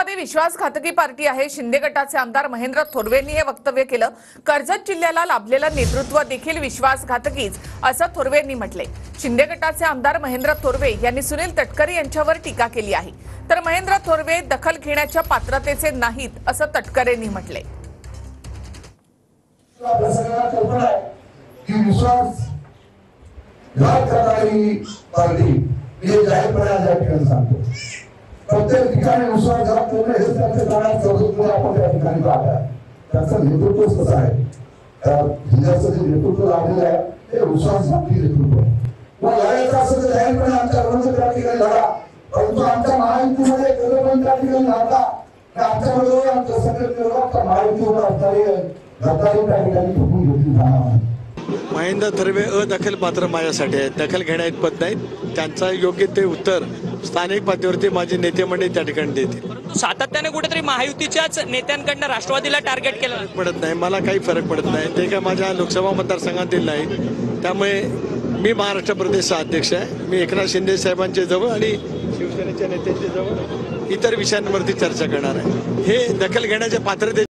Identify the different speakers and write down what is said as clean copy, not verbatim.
Speaker 1: Rashtrawadi विश्वासघातकी party आहे। शिंदे गटाचे आमदार महेंद्र थोरवेंनी हे वक्तव्य केलं। कर्जत जिल्ह्याला लाभलेलं नेतृत्व देखील विश्वासघातकीच असं थोरवेंनी म्हटले। शिंदे गटाचे आमदार महेंद्र थोरवे यांनी सुनील तटकरे यांच्यावर टीका केली आहे, तर महेंद्र थोरवे दखल घेण्याच्या पात्रतेचे नाहीत असं तटकरेंनी म्हटले।
Speaker 2: प्रत्येक ठिकाणी विश्वासघात करणं हे त्यांचे जाण्यात चौकशीमुळे आपण त्या ठिकाणी पाहता। त्याचं नेतृत्व कसं आहे, जिल्ह्याचं जे नेतृत्व लाभलेलं आहे ते विश्वासघाती नेतृत्व आहे। मग लढायचं असं तर जाहीरपणे आमच्या विरोधात त्या ठिकाणी लढा, परंतु आमच्या महायुतीमध्ये कधी त्या ठिकाणी लढता आमच्या बरोबर आमच्या सगळ्या महायुतीवर असणारी गद्दारी त्या ठिकाणी फुटून घेतली जाणार नाही।
Speaker 3: महेंद्र थोरवे अदखल पात्र माझ्यासाठी आहेत, दखल घेण्याइतपत नाहीत। त्यांचा योग्य ते उत्तर स्थानिक पातळीवरती माझे नेते मंडळी त्या ठिकाणी देतील।
Speaker 4: परंतु सातत्याने कुठेतरी महायुतीच्याच नेत्यांकडून राष्ट्रवादीला टार्गेट केलं
Speaker 3: पडत नाही, मला काही फरक पडत नाही। ते काय माझ्या लोकसभा मतदारसंघातील नाही, त्यामुळे मी महाराष्ट्र प्रदेशचा अध्यक्ष आहे। मी एकनाथ शिंदे साहेबांच्या जवळ आणि शिवसेनेच्या नेत्यांच्या जवळ इतर विषयांवरती चर्चा करणार आहे। हे दखल घेण्याचे पात्रते